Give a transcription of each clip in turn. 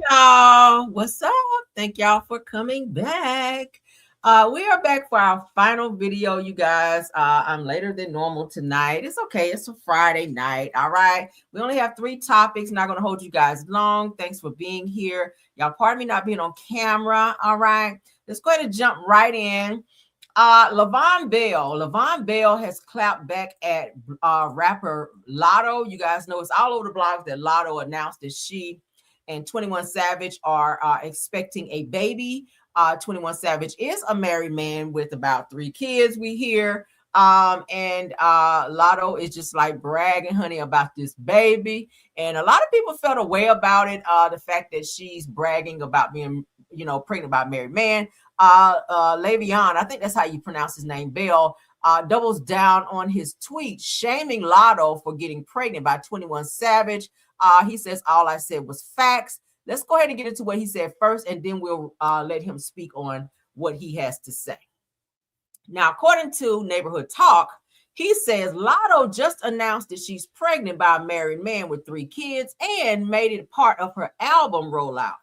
y'all. What's up? Thank y'all for coming back. We are back for our final video, you guys. I'm later than normal tonight. It's okay. It's a Friday night. All right. We only have 3 topics. Not going to hold you guys long. Thanks for being here. Y'all, pardon me not being on camera. All right. Let's go ahead and jump right in. Levon Bell has clapped back at rapper Latto. You guys know it's all over the blogs that Latto announced that she and 21 Savage are expecting a baby. 21 Savage is a married man with about 3 kids, we hear. And Latto is just like bragging, honey, about this baby. And a lot of people felt a way about it. The fact that she's bragging about being, pregnant by a married man. Levon, I think that's how you pronounce his name, Bell, doubles down on his tweet, shaming Latto for getting pregnant by 21 Savage. He says, all I said was facts. Let's go ahead and get into what he said first, and then we'll let him speak on what he has to say. Now, according to Neighborhood Talk, he says Latto just announced that she's pregnant by a married man with 3 kids and made it part of her album rollout.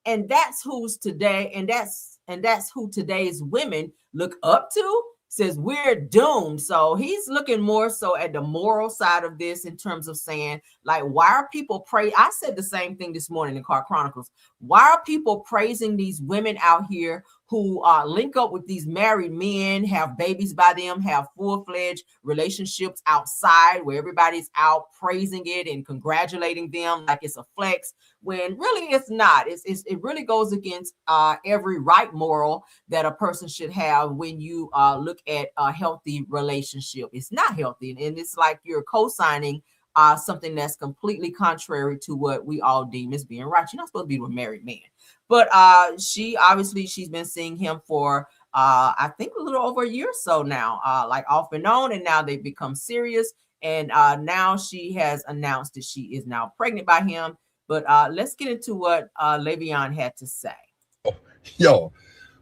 And that's who's today, and that's who today's women look up to. Says we're doomed. So he's looking more so at the moral side of this in terms of saying, like, why are people I said the same thing this morning in Car Chronicles. Why are people praising these women out here who link up with these married men, have babies by them, have full-fledged relationships outside where everybody's out praising it and congratulating them like it's a flex, when really it's not. It really goes against every right moral that a person should have when you look at a healthy relationship. It's not healthy, and it's like you're co-signing something that's completely contrary to what we all deem as being right. You're not supposed to be with a married man. But she's been seeing him for I think a little over a year or so now, like off and on, and now they've become serious. And now she has announced that she is now pregnant by him. But let's get into what Levon had to say. Yo,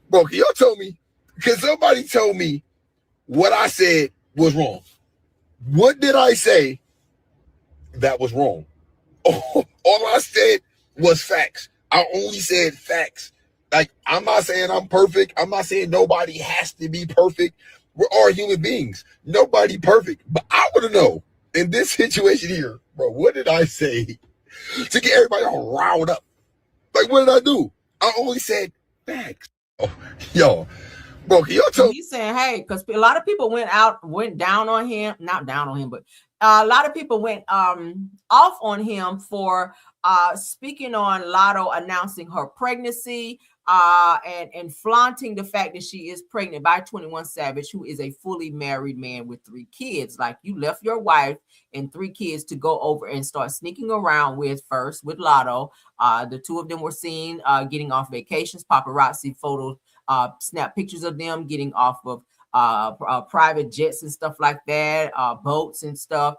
bro, can y'all tell me? Because somebody told me what I said was wrong. What did I say that was wrong? All I said was facts. I only said facts. Like, I'm not saying I'm perfect. I'm not saying nobody has to be perfect. We're all human beings. Nobody perfect. But I want to know, in this situation here, bro, what did I say to get everybody all riled up? Like, what did I do? I only said facts. Oh, yo, bro, can y'all tell me? He's saying, hey, because a lot of people went down on him, not down on him, but a lot of people went off on him for speaking on Latto announcing her pregnancy and flaunting the fact that she is pregnant by 21 Savage, who is a fully married man with 3 kids. Like, you left your wife and 3 kids to go over and start sneaking around with Latto. The 2 of them were seen getting off vacations, paparazzi photos, snap pictures of them getting off of private jets and stuff like that, boats and stuff.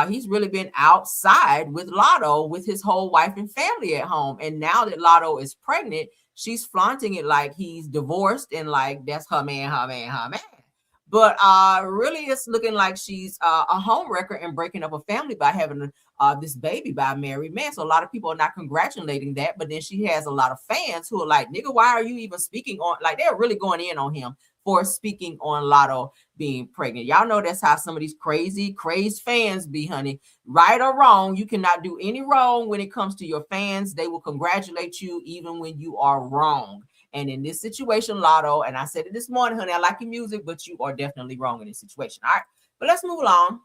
He's really been outside with Latto with his whole wife and family at home. And now that Latto is pregnant, she's flaunting it like he's divorced and like that's her man. But really it's looking like she's a homewrecker and breaking up a family by having this baby by a married man. So a lot of people are not congratulating that. But then she has a lot of fans who are like, nigga, why are you even speaking on, like, they're really going in on him for speaking on Latto being pregnant. Y'all know that's how some of these crazed fans be, honey. Right or wrong, you cannot do any wrong when it comes to your fans. They will congratulate you even when you are wrong. And in this situation, Latto, and I said it this morning, honey, I like your music, but you are definitely wrong in this situation. All right, but let's move along.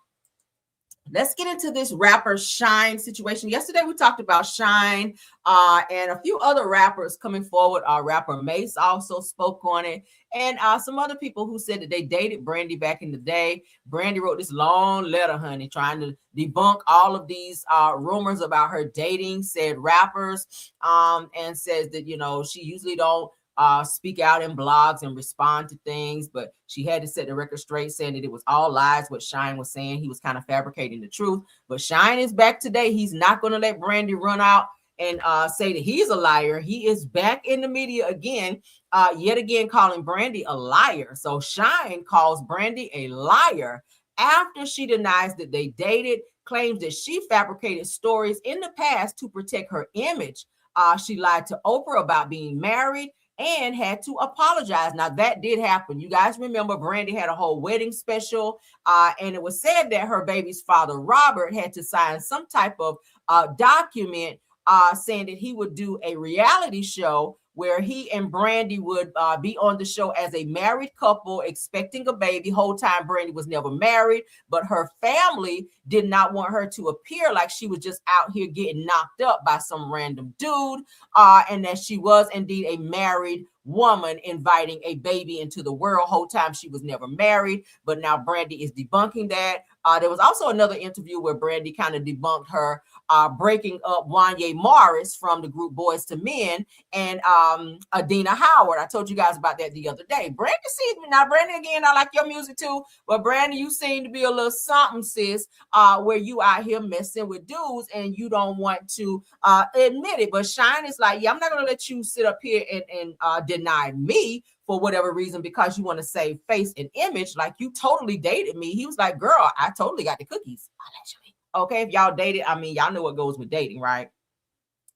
Let's get into this rapper Shyne situation. Yesterday, we talked about Shyne and a few other rappers coming forward. Rapper Mace also spoke on it. And some other people who said that they dated Brandy back in the day. Brandy wrote this long letter, honey, trying to debunk all of these rumors about her dating said rappers, and says that, she usually don't speak out in blogs and respond to things, but she had to set the record straight, saying that it was all lies what Shyne was saying. He was kind of fabricating the truth. But Shyne is back today. He's not going to let Brandy run out and say that he's a liar. He is back in the media again, yet again calling Brandy a liar. So Shyne calls Brandy a liar after she denies that they dated, claims that she fabricated stories in the past to protect her image. She lied to Oprah about being married and had to apologize. Now, that did happen. You guys remember Brandy had a whole wedding special, and it was said that her baby's father, Robert, had to sign some type of document saying that he would do a reality show where he and Brandy would be on the show as a married couple expecting a baby. Whole time Brandy was never married, but her family did not want her to appear like she was just out here getting knocked up by some random dude, and that she was indeed a married woman inviting a baby into the world. Whole time she was never married, but now Brandy is debunking that. There was also another interview where Brandy kind of debunked her breaking up Wanye Morris from the group Boys to Men and Adina Howard. I told you guys about that the other day. Brandy sees me now. Brandy, again, I like your music too, but Brandy, you seem to be a little something, sis, where you out here messing with dudes and you don't want to admit it. But Shyne is like, yeah, I'm not gonna let you sit up here and deny me for whatever reason because you want to save face and image. Like, you totally dated me. He was like, girl, I totally got the cookies. Okay, if y'all dated, I mean, y'all know what goes with dating, right?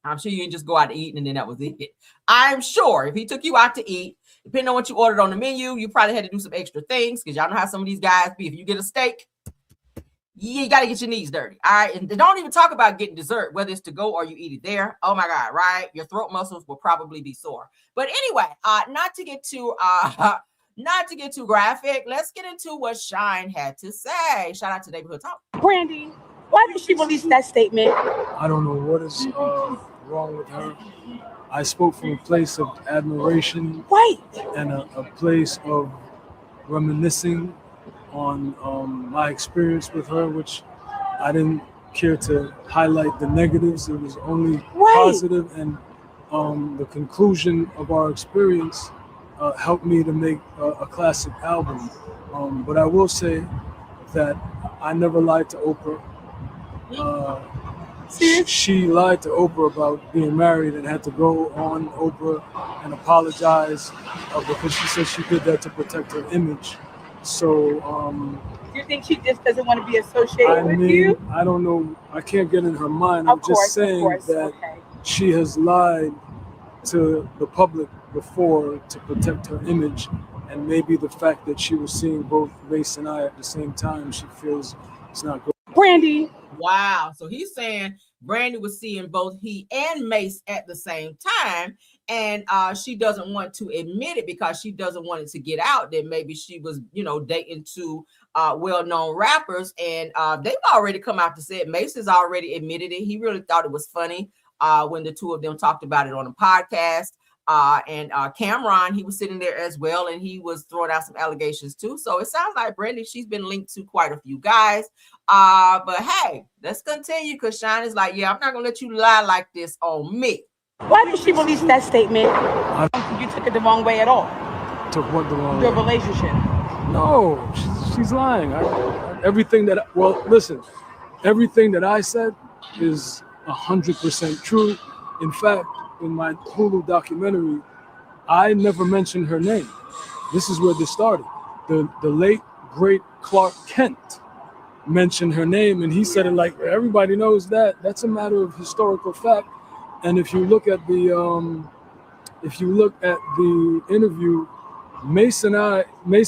I'm sure you didn't just go out to eat and then that was it. I'm sure if he took you out to eat, depending on what you ordered on the menu, you probably had to do some extra things because y'all know how some of these guys be. If you get a steak, you got to get your knees dirty. All right. And don't even talk about getting dessert, whether it's to go or you eat it there. Oh my God. Right. Your throat muscles will probably be sore. But anyway, not to get too graphic, let's get into what Shyne had to say. Shout out to Neighborhood Talk. Brandy, why did she release that statement? I don't know what is wrong with her. I spoke from a place of admiration, Right. and a place of reminiscing on my experience with her, which I didn't care to highlight the negatives. It was only positive, and the conclusion of our experience helped me to make a classic album. But I will say that I never lied to Oprah. She lied to Oprah about being married and had to go on Oprah and apologize because she said she did that to protect her image. So Do you think she just doesn't want to be associated with you? I don't know. I can't get in her mind. I'm just saying that she has lied to the public before to protect her image, and maybe the fact that she was seeing both Mace and I at the same time, she feels it's not good. Brandy. Wow. So he's saying Brandy was seeing both he and Mace at the same time, and she doesn't want to admit it because she doesn't want it to get out that maybe she was, dating two well-known rappers, and they've already come out to say it. Mace has already admitted it. He really thought it was funny when the two of them talked about it on a podcast. And Cameron, he was sitting there as well, and he was throwing out some allegations too. So it sounds like Brandy, she's been linked to quite a few guys. But hey, let's continue because Shyne is like, yeah, I'm not gonna let you lie like this on me. Why did she release that statement? You took it the wrong way at all. Took what the wrong way? Your relationship. No, she's lying. Everything that I said is 100% true. In fact, in my Hulu documentary, I never mentioned her name. This is where this started. The late, great Clark Kent mentioned her name, and he said it like everybody knows that. That's a matter of historical fact. And if you look at the interview, Mace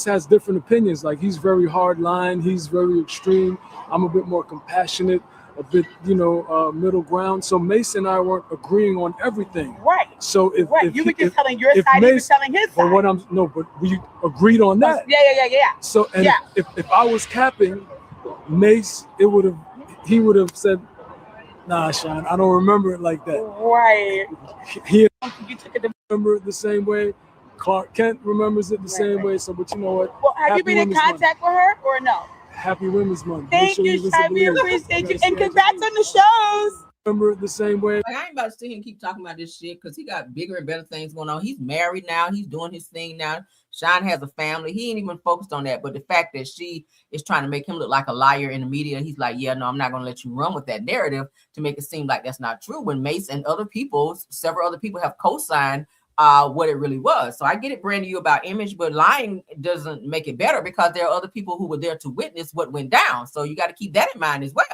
has different opinions. Like, he's very hard line, he's very extreme. I'm a bit more compassionate, a bit, middle ground. So Mace and I weren't agreeing on everything. Right. So if you were just telling your side, he was telling his side. But we agreed on that. Yeah. So if I was capping Mace, he would have said, nah, Shyne, I don't remember it like that. Right. You took it remember it the same way. Clark Kent remembers it the same way. So, but you know what? Well, have you been in contact with her or no? Happy Women's Month. Thank you, Shyne. We appreciate you. And congrats on the shows. Remember it the same way. Like, I ain't about to sit here and keep talking about this shit because he got bigger and better things going on. He's married now. He's doing his thing now. Shyne has a family. He ain't even focused on that. But the fact that she is trying to make him look like a liar in the media, he's like, yeah, no, I'm not going to let you run with that narrative to make it seem like that's not true. When Mace and several other people have co-signed what it really was. So I get it, Brandy, you about image, but lying doesn't make it better because there are other people who were there to witness what went down. So you got to keep that in mind as well.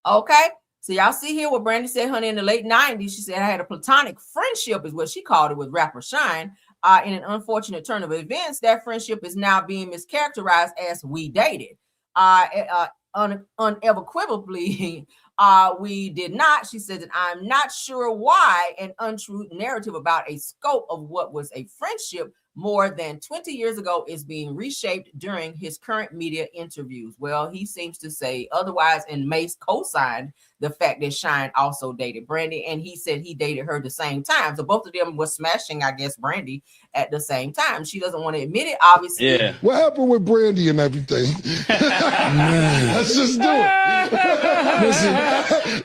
Okay. So y'all see here what Brandy said, honey, in the late 90s, she said, I had a platonic friendship is what she called it with rapper Shyne. In an unfortunate turn of events, that friendship is now being mischaracterized as we dated. Unequivocally, we did not. She said that I'm not sure why an untrue narrative about a scope of what was a friendship more than 20 years ago is being reshaped during his current media interviews. Well, he seems to say otherwise, and Mace co-signed the fact that Shyne also dated Brandy, and he said he dated her the same time. So both of them were smashing, I guess, Brandy at the same time. She doesn't want to admit it, obviously. Yeah. What happened with Brandy and everything? Let's just do it. Listen,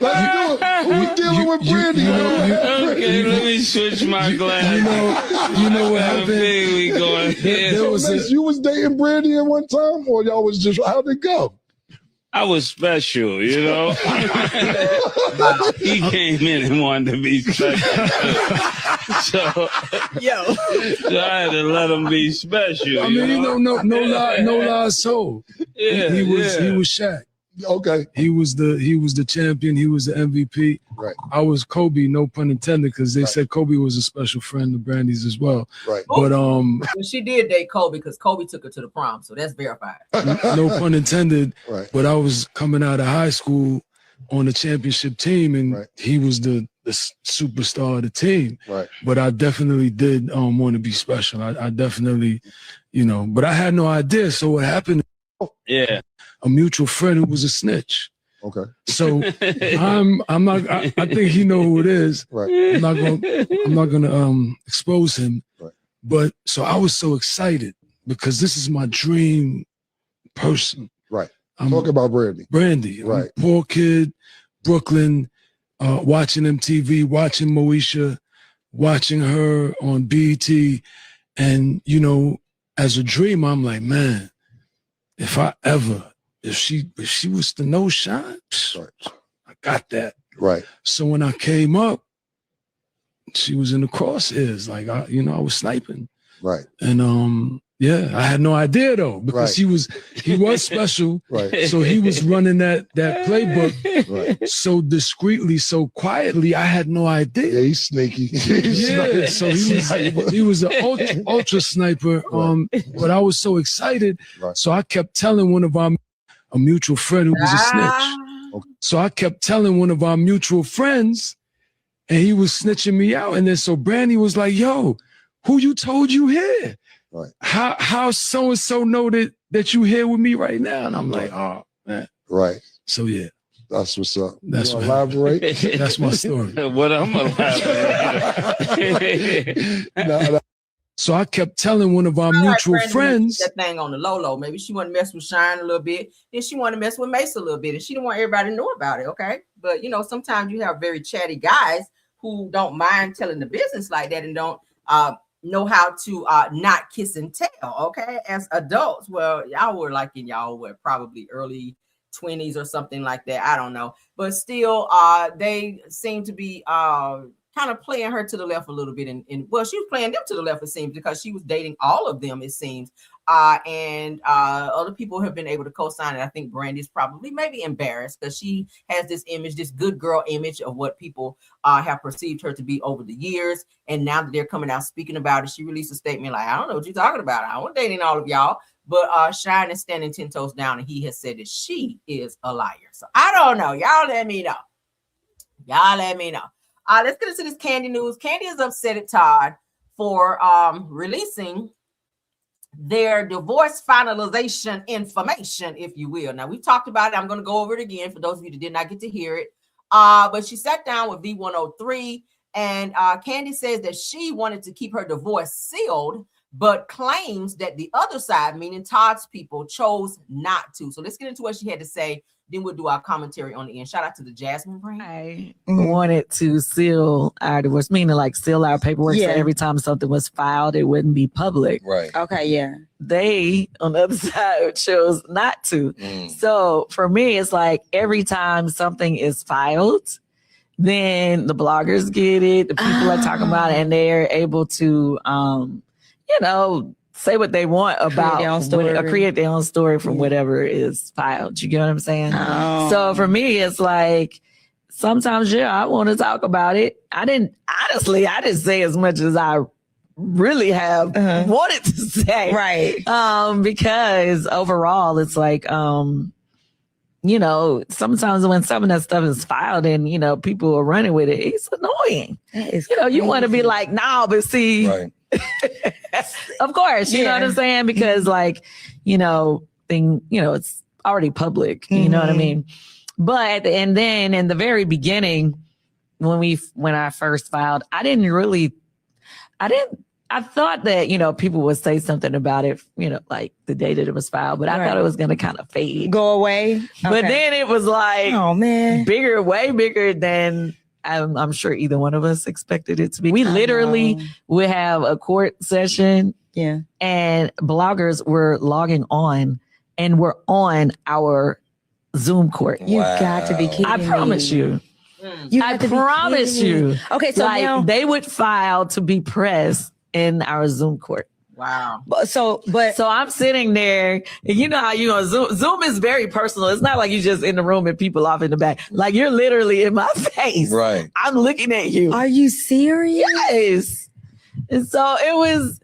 Let's do it. Who's dealing with Brandy? Okay, let me switch my glass. You know what happened? We going There was Mace, you was dating Brandy at one time, or y'all was just, how'd it go? I was special, you know. He came in and wanted to be special. So I had to let him be special. I mean, you know, no lies told. Yeah, he was Shaq. Okay. He was the champion. He was the MVP. Right. I was Kobe, no pun intended, because they said Kobe was a special friend of Brandy's as well. Right. But Well, she did date Kobe because Kobe took her to the prom, so that's verified. no pun intended. Right. But I was coming out of high school on the championship team, and he was the superstar of the team. Right. But I definitely did want to be special. I definitely, you know, but I had no idea. So what happened? Yeah. A mutual friend who was a snitch. Okay. So I'm not. I think he know who it is. Right. I'm not gonna expose him. Right. But so I was so excited because this is my dream person. Right. Talk about Brandy. Brandy. Right. Poor kid, Brooklyn, watching MTV, watching Moesha, watching her on BET, and you know, as a dream, I'm like, man, if she was to know Shyne, I got that. Right. So when I came up, she was in the crosshairs. Like I was sniping. Right. And I had no idea though, because he was special. Right. So he was running that playbook Right. so discreetly, so quietly. I had no idea. Yeah, he's sneaky. Yeah, so he was an ultra sniper. But I was so excited. Right. So I kept telling one of a mutual friend who was a snitch. Okay. So I kept telling one of our mutual friends, and he was snitching me out. And then so Brandy was like, yo, who you told you here? Right. How so-and-so know that you here with me right now? And I'm like, oh, man. Right. So yeah. That's what's up. That's what elaborate. That's my story. What I'm elaborating. So I kept telling one of our mutual friends. That thing on the low. Maybe she wanted to mess with Shyne a little bit. Then she wanted to mess with Mace a little bit. And she didn't want everybody to know about it, okay? But, you know, sometimes you have very chatty guys who don't mind telling the business like that and don't know how to not kiss and tell, okay? As adults, well, y'all were probably early 20s or something like that. I don't know. But still, they seem to be kind of playing her to the left a little bit. And well, she was playing them to the left, it seems, because she was dating all of them, it seems. And other people have been able to co-sign it. I think Brandy's probably maybe embarrassed because she has this image, this good girl image of what people have perceived her to be over the years. And now that they're coming out speaking about it, she released a statement like, I don't know what you're talking about. I wasn't dating all of y'all. But Shyne is standing 10 toes down, and he has said that she is a liar. So I don't know. Y'all let me know. Let's get into this Kandi news. Kandi is upset at Todd for releasing their divorce finalization information, if you will. Now, we talked about it. I'm going to go over it again for those of you that did not get to hear it. But she sat down with V103, and Kandi says that she wanted to keep her divorce sealed, but claims that the other side, meaning Todd's people, chose not to. So let's get into what she had to say. Then we'll do our commentary on the end. Shout out to the Jasmine brand. I wanted to seal our divorce, meaning like seal our paperwork. So every time something was filed, it wouldn't be public. Right. Okay, yeah. They, on the other side, chose not to. So for me, it's like every time something is filed, then the bloggers get it, the people are talking about it, and they're able to, say what they want about create their own story from whatever is filed. You get what I'm saying? Oh. So for me, it's like sometimes, I want to talk about it. I didn't say as much as I really have wanted to say. Right. Because overall, it's like, sometimes when some of that stuff is filed and, people are running with it, it's annoying. You want to be like, nah, but see, Right. of course, you know what I'm saying? Because it's already public, you know what I mean? But, and then in the very beginning, when I first filed, I thought that, people would say something about it, like the day that it was filed, but I thought it was going to kind of fade. Go away. Okay. But then it was like, oh man, way bigger than I'm sure either one of us expected it to be. We literally would have a court session. Yeah. And bloggers were logging on and were on our Zoom court. You got to be kidding me. I promise you. I promise you. Okay, so now they would file to be pressed in our Zoom court. Wow. So I'm sitting there, and you know how Zoom is very personal. It's not like you just in the room and people off in the back. Like you're literally in my face. Right. I'm looking at you. Are you serious? Yes. And so it was,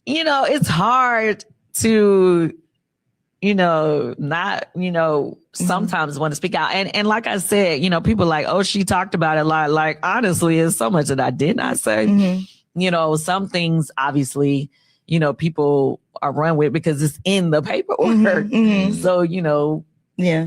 it's hard to, not, sometimes want to speak out. And like I said, people like, oh, she talked about it a lot. Like, honestly, it's so much that I did not say. Some things, obviously, people are run with because it's in the paperwork. So, yeah,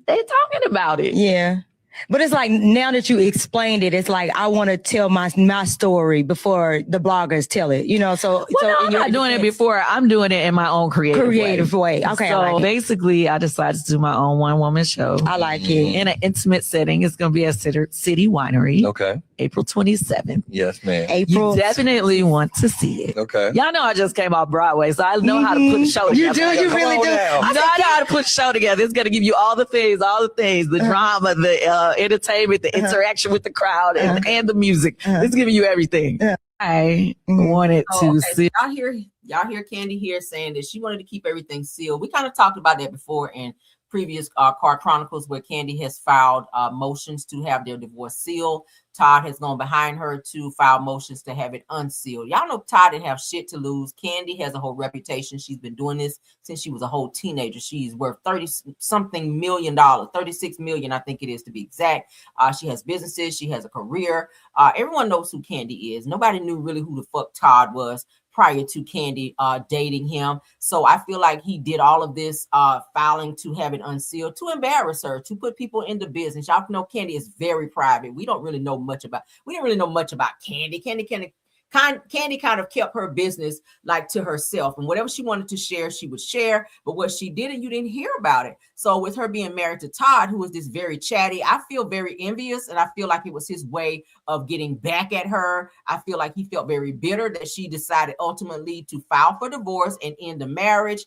they're talking about it. Yeah. But it's like, now that you explained it, it's like, I want to tell my story before the bloggers tell it, so. I'm not doing it before. I'm doing it in my own creative way. Okay. So basically, I decided to do my own one-woman show. I like it. In an intimate setting. It's going to be at City Winery. Okay. April 27th. Yes, ma'am. You definitely want to see it. Okay. Y'all know I just came off Broadway, so I know how to put a show together. You do? You really do? I know how to put a show together. It's going to give you all the things, the drama, the entertainment, the interaction with the crowd, and the music. It's giving you everything. I wanted to see. Y'all hear Kandi here saying that she wanted to keep everything sealed. We kind of talked about that before in previous Car Chronicles, where Kandi has filed motions to have their divorce sealed. Todd has gone behind her to file motions to have it unsealed. Y'all know Todd didn't have shit to lose. Kandi has a whole reputation. She's been doing this since she was a whole teenager. She's worth $30-something million, $36 million, I think it is to be exact. She has businesses. She has a career. Everyone knows who Kandi is. Nobody knew really who the fuck Todd was prior to Kandi dating him. So I feel like he did all of this filing to have it unsealed, to embarrass her, to put people into business. Y'all know Kandi is very private. We didn't really know much about Kandi. Kandi kind of kept her business like to herself, and whatever she wanted to share, she would share. But what she didn't, you didn't hear about it. So with her being married to Todd, who is this very chatty, I feel very envious, and I feel like it was his way of getting back at her. I feel like he felt very bitter that she decided ultimately to file for divorce and end the marriage.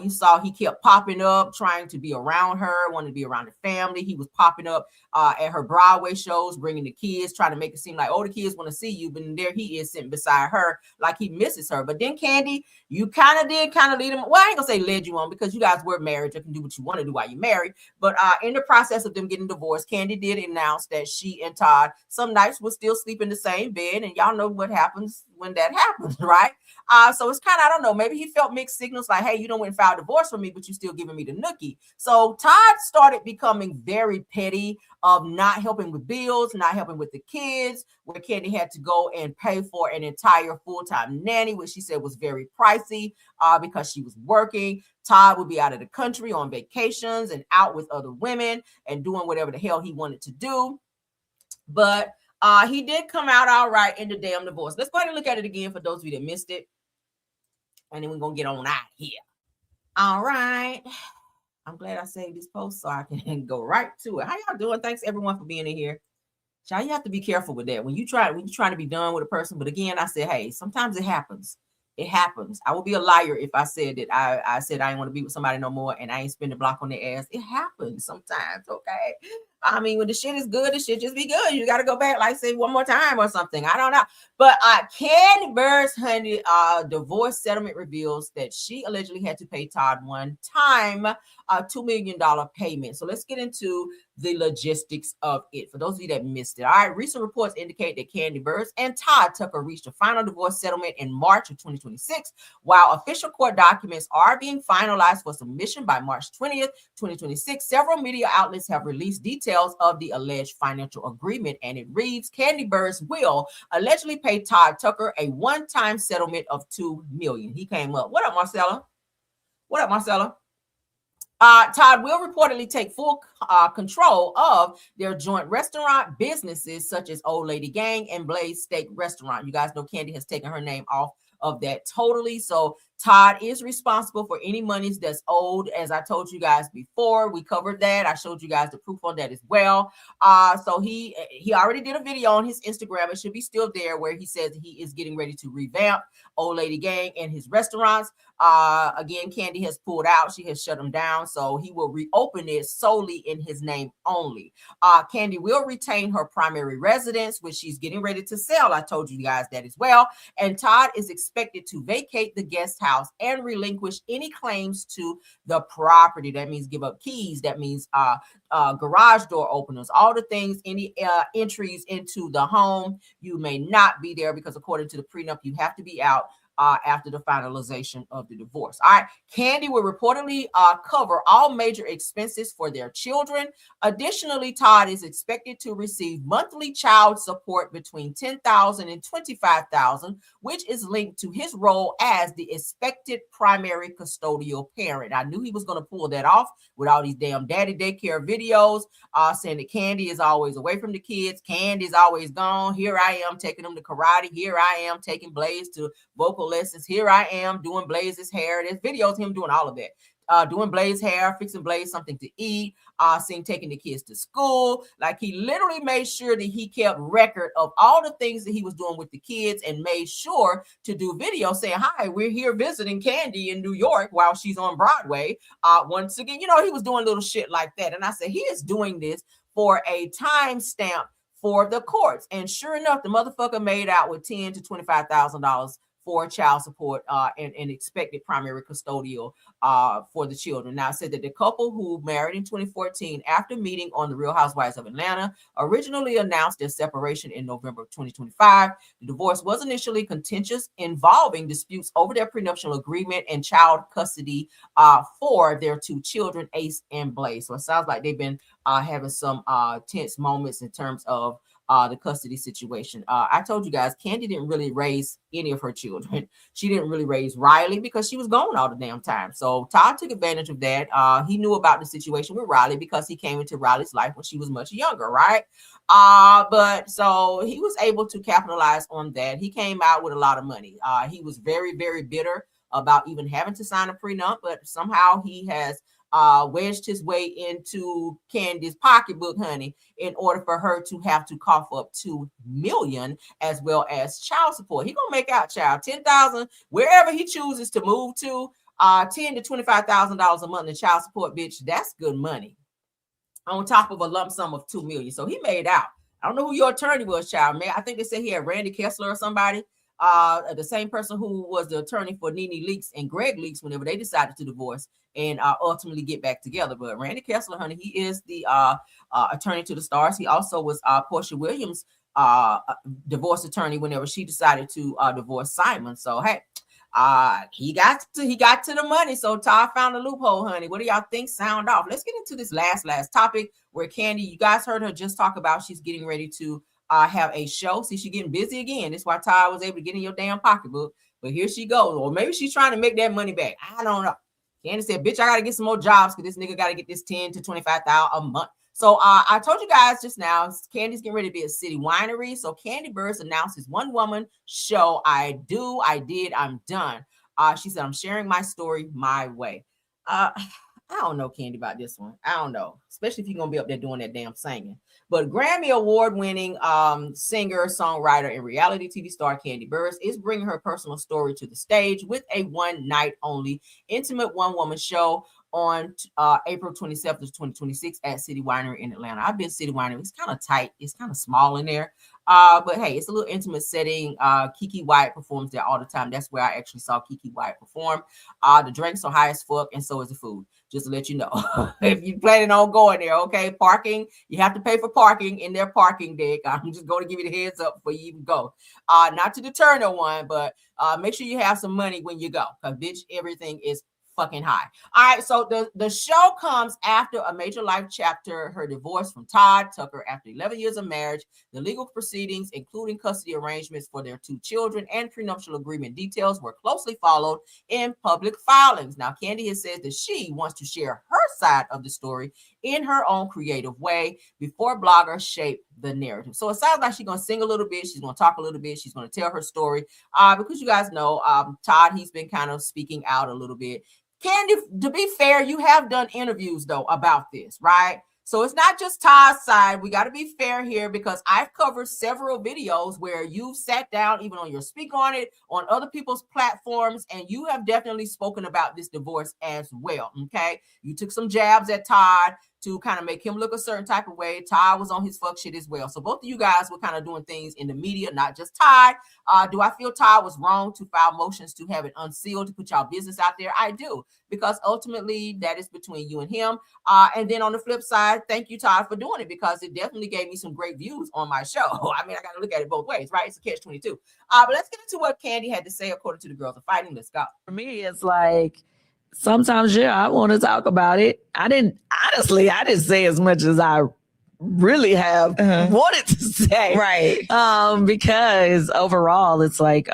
You saw he kept popping up, trying to be around her, wanted to be around the family. He was popping up at her Broadway shows, bringing the kids, trying to make it seem like, oh, the kids want to see you. But there he is sitting beside her like he misses her. But then Kandi, you kind of lead him. Well, I ain't gonna say led you on, because you guys were married. You can do what you want to do while you're married. But in the process of them getting divorced, Kandi did announce that she and Todd some nights will still sleep in the same bed. And y'all know what happens when that happens, right? So it's kind of, I don't know, maybe he felt mixed signals like, hey, you don't went and filed divorce for me, but you still giving me the nookie. So Todd started becoming very petty of not helping with bills, not helping with the kids, where Kandi had to go and pay for an entire full-time nanny, which she said was very pricey because she was working. Todd would be out of the country on vacations and out with other women and doing whatever the hell he wanted to do. But he did come out all right in the damn divorce. Let's go ahead and look at it again for those of you that missed it. And then we're going to get on out here. All right. I'm glad I saved this post so I can go right to it. How y'all doing? Thanks everyone for being in here. Y'all, you have to be careful with that. When you're trying to be done with a person. But again, I said, hey, sometimes it happens. It happens. I would be a liar if I said that I said I ain't want to be with somebody no more and I ain't spend a block on their ass. It happens sometimes, okay? I mean, when the shit is good, the shit just be good. You got to go back, like say one more time or something. I don't know. But Kandi Burruss, honey, divorce settlement reveals that she allegedly had to pay Todd one time $2 million payment. So let's get into the logistics of it. For those of you that missed it. All right, recent reports indicate that Kandi Burruss and Todd Tucker reached a final divorce settlement in March of 2026, while official court documents are being finalized for submission by March 20th, 2026. Several media outlets have released details of the alleged financial agreement, and it reads, Kandi Burruss will allegedly pay Todd Tucker a one-time settlement of $2 million. He came up. What up, Marcella? What up, Marcella? Todd will reportedly take full control of their joint restaurant businesses, such as Old Lady Gang and Blaze Steak Restaurant. You guys know Kandi has taken her name off of that totally. So Todd is responsible for any monies that's owed. As I told you guys before, we covered that. I showed you guys the proof on that as well. So he already did a video on his Instagram. It should be still there, where he says he is getting ready to revamp Old Lady Gang and his restaurants. Again, Kandi has pulled out. She has shut them down. So he will reopen it solely in his name only. Kandi will retain her primary residence, which she's getting ready to sell. I told you guys that as well. And Todd is expected to vacate the guest house and relinquish any claims to the property. That means give up keys. That means garage door openers, all the things, any entries into the home. You may not be there because according to the prenup, you have to be out after the finalization of the divorce. All right. Kandi will reportedly cover all major expenses for their children. Additionally, Todd is expected to receive monthly child support between $10,000 and $25,000, which is linked to his role as the expected primary custodial parent. I knew he was going to pull that off with all these damn daddy daycare videos saying that Kandi is always away from the kids. Candy's always gone. Here I am taking them to karate. Here I am taking Blaze to vocal lessons. Here I am doing Blaze's hair. There's videos of him doing all of that. Doing Blaze hair, fixing Blaze something to eat, taking the kids to school. Like, he literally made sure that he kept record of all the things that he was doing with the kids and made sure to do videos saying, hi, we're here visiting Kandi in New York while she's on Broadway. Once again, he was doing little shit like that. And I said, he is doing this for a time stamp for the courts. And sure enough, the motherfucker made out with $10,000 to $25,000 for child support and expected primary custodial for the children. Now, it said that the couple who married in 2014 after meeting on The Real Housewives of Atlanta originally announced their separation in November of 2025. The divorce was initially contentious, involving disputes over their prenuptial agreement and child custody for their two children, Ace and Blaze. So it sounds like they've been having some tense moments in terms of the custody situation. I told you guys, Kandi didn't really raise any of her children. She didn't really raise Riley because she was gone all the damn time. So Todd took advantage of that. He knew about the situation with Riley because he came into Riley's life when she was much younger, right? But so he was able to capitalize on that. He came out with a lot of money. He was very, very bitter about even having to sign a prenup, but somehow he has wedged his way into Kandi's pocketbook, honey, in order for her to have to cough up $2 million as well as child support. He gonna make out, child, $10,000 wherever he chooses to move to. $10,000 to $25,000 a month in child support, bitch. That's good money. On top of a lump sum of $2 million. So he made out. I don't know who your attorney was, child, man. I think they said he had Randy Kessler or somebody. The same person who was the attorney for Nene Leakes and Greg Leakes whenever they decided to divorce and ultimately get back together. But Randy Kessler, honey, he is the attorney to the stars. He also was Portia Williams' divorce attorney whenever she decided to divorce Simon. So hey, he got to the money. So Todd found a loophole, honey. What do y'all think? Sound off. Let's get into this last topic where Kandi, you guys heard her just talk about she's getting ready to have a show. See, she's getting busy again. That's why Todd was able to get in your damn pocketbook. But here she goes. Or maybe she's trying to make that money back. I don't know. Kandi said, bitch, I got to get some more jobs because this nigga got to get this $10,000 to $25,000 a month. So I told you guys just now, Kandi's getting ready to be a city winery. So Kandi Burruss announced his one-woman show, I Do, I Did, I'm Done. She said, I'm sharing my story my way. I don't know, Kandi, about this one. I don't know, especially if you're going to be up there doing that damn singing. But Grammy award-winning singer, songwriter, and reality TV star Kandi Burruss is bringing her personal story to the stage with a one-night-only intimate one-woman show on April 27th of 2026 at City Winery in Atlanta. I've been to City Winery. It's kind of tight. It's kind of small in there. But hey, it's a little intimate setting. Kiki Wyatt performs there all the time. That's where I actually saw Kiki Wyatt perform. The drinks are high as fuck, and so is the food. just to let you know. If you're planning on going there, okay? Parking, you have to pay for parking in their parking deck. I'm just going to give you the heads up before you even go. Not to deter no one, but make sure you have some money when you go, because bitch, everything is fucking high. All right, so the show comes after a major life chapter, her divorce from Todd Tucker after 11 years of marriage, the legal proceedings, including custody arrangements for their 2 children and prenuptial agreement details, were closely followed in public filings. Now, Kandi has said that she wants to share her side of the story in her own creative way before bloggers shape the narrative. So it sounds like she's going to sing a little bit. She's going to talk a little bit. She's going to tell her story because you guys know Todd, he's been kind of speaking out a little bit. Kandi, to be fair, you have done interviews, though, about this, right? So it's not just Todd's side. We got to be fair here because I've covered several videos where you've sat down, even on your Speak On It, on other people's platforms, and you have definitely spoken about this divorce as well, okay? You took some jabs at Todd to kind of make him look a certain type of way. Todd was on his fuck shit as well. So both of you guys were kind of doing things in the media, not just Todd. Do I feel Todd was wrong to file motions to have it unsealed, to put y'all business out there? I do, because ultimately that is between you and him. And then on the flip side, thank you, Todd, for doing it, because it definitely gave me some great views on my show. I mean, I got to look at it both ways, right? It's a catch-22. But let's get into what Kandi had to say according to the Girls Are Fighting. Let's go. For me, it's like, sometimes, yeah, I want to talk about it. I didn't say as much as I really have wanted to say. Right. Because overall, it's like,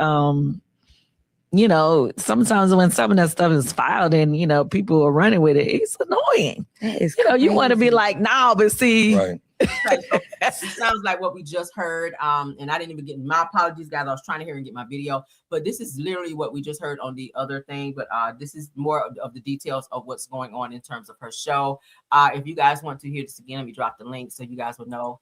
you know, sometimes when some of that stuff is filed and, you know, people are running with it, it's annoying. That is you know, you want to be like, nah, but see. Right. Right, so it sounds like what we just heard. And I didn't even get, my apologies, guys. I was trying to hear and get my video, but this is literally what we just heard on the other thing. But this is more of the details of what's going on in terms of her show. If you guys want to hear this again, let me drop the link so you guys will know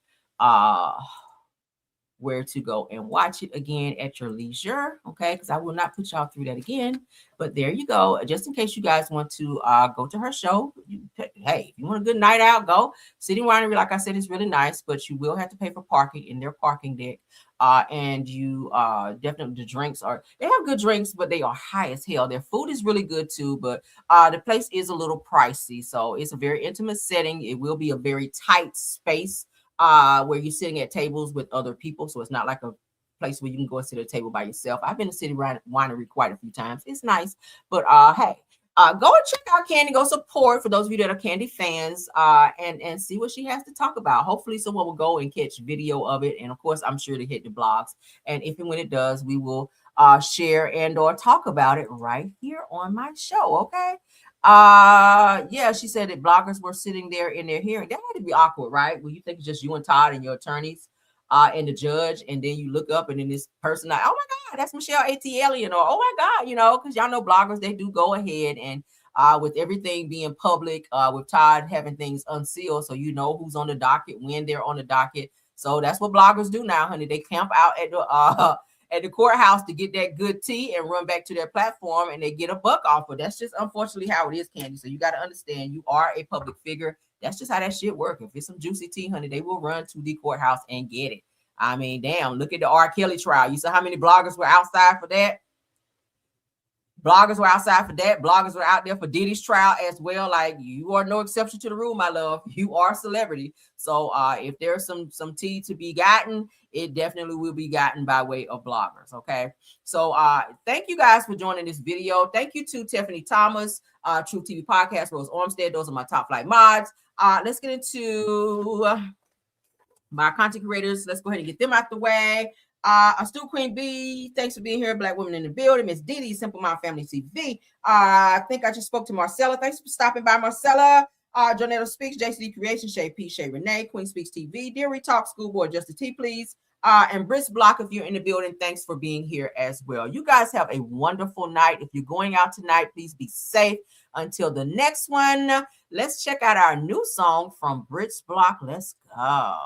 where to go and watch it again at your leisure, okay? Because I will not put y'all through that again. But there you go. Just in case you guys want to go to her show, hey, if you want a good night out, go. City Winery, like I said, is really nice, but you will have to pay for parking in their parking deck. And you definitely, the drinks are, they have good drinks, but they are high as hell. Their food is really good too, but the place is a little pricey. So it's a very intimate setting. It will be a very tight space where you're sitting at tables with other people. So it's not like a place where you can go and sit at a table by yourself. I've been to City Winery quite a few times. It's nice, but hey, go and check out Kandi. Go support, for those of you that are Kandi fans, and see what she has to talk about. Hopefully someone will go and catch video of it. And of course, I'm sure to hit the blogs. And if and when it does, we will share and or talk about it right here on my show, okay? Yeah, she said that bloggers were sitting there in their hearing. That had to be awkward, right? When you think it's just you and Todd and your attorneys and the judge, and then you look up and then this person like, oh my God, that's Michelle ATL, you know, oh my God, you know, because y'all know bloggers, they do go ahead and with everything being public, with Todd having things unsealed, so you know who's on the docket, when they're on the docket. So that's what bloggers do now, honey. They camp out at the courthouse to get that good tea and run back to their platform, and they get a buck off. But that's just unfortunately how it is, Kandi. So you got to understand, you are a public figure. That's just how that shit works. If it's some juicy tea, honey, they will run to the courthouse and get it. I mean, damn, look at the R. Kelly trial. You saw how many bloggers were outside for that? Bloggers were outside for that. Bloggers were out there for Diddy's trial as well. Like, you are no exception to the rule, my love. You are a celebrity. So if there's some tea to be gotten, it definitely will be gotten by way of bloggers, okay? So thank you guys for joining this video. Thank you to Tiffany Thomas, Truth TV Podcast, Rose Armstead. Those are my top flight mods. Let's get into my content creators. Let's go ahead and get them out the way. Stu Queen B, thanks for being here. Black Women in the Building. Miss Didi, Simple Mind Family TV. I think I just spoke to Marcella. Thanks for stopping by, Marcella. Jonetta Speaks, JCD Creation, Shay P, Shay Renee, Queen Speaks TV, Deary Talk, Schoolboy, Just a T, please. And Briss Block, if you're in the building, thanks for being here as well. You guys have a wonderful night. If you're going out tonight, please be safe. Until the next one, let's check out our new song from Briss Block. Let's go.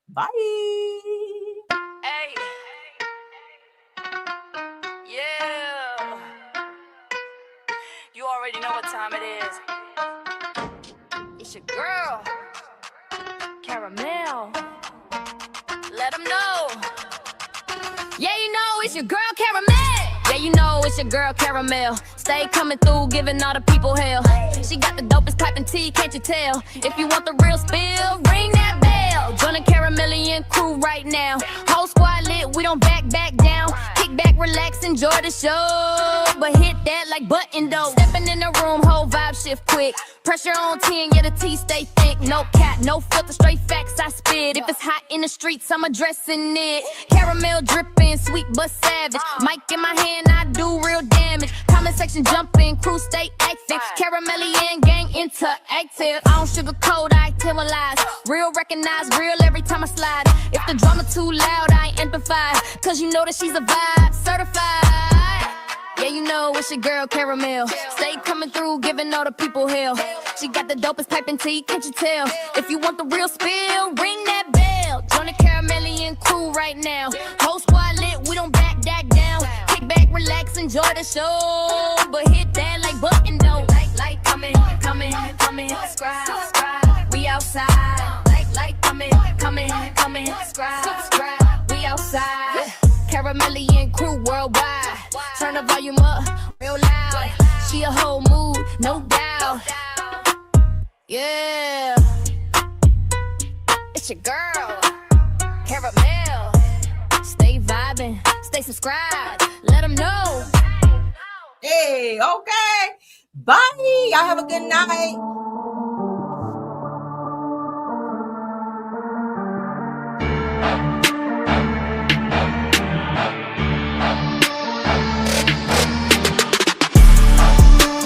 Bye. Hey. Yeah. You already know what time it is. It's your girl, Caramel. Let them know. Yeah, you know it's your girl, Caramel. Yeah, you know it's your girl, Caramel. Stay coming through, giving all the people hell. She got the dopest type in tea, can't you tell? If you want the real spill, ring that bell. Join the Caramellian crew right now. Whole squad lit, we don't back down. Kick back, relax, enjoy the show. But hit that like button though. Stepping in the room, whole vibe shift quick. Pressure on 10, yeah, the tea stay thick. No cap, no filter, straight facts I spit. If it's hot in the streets, I'm addressing it. Caramel dripping, sweet but savage. Mic in my hand, I do real damage. Comment section jumping, crew stay active. Caramellian gang interactive. I don't sugarcoat, I activalize. Real recognize, real every time I slide. If the drama too loud, I amplify. Cause you know that she's a vibe, certified. Yeah, you know it's your girl Caramel. Stay coming through, giving all the people hell. She got the dopest type in tea, can't you tell? If you want the real spill, ring that bell. Join the Caramellian crew right now. Whole squad lit, we don't back down. Kick back, relax, enjoy the show. But hit that like button though. Like, coming, subscribe. We outside. Like, coming, subscribe. We outside. Caramellian crew worldwide. Turn the volume up, real loud. She a whole mood, no doubt. Yeah. It's your girl, Caramel. Stay vibing, stay subscribed. Let them know. Hey, okay. Bye. Y'all have a good night.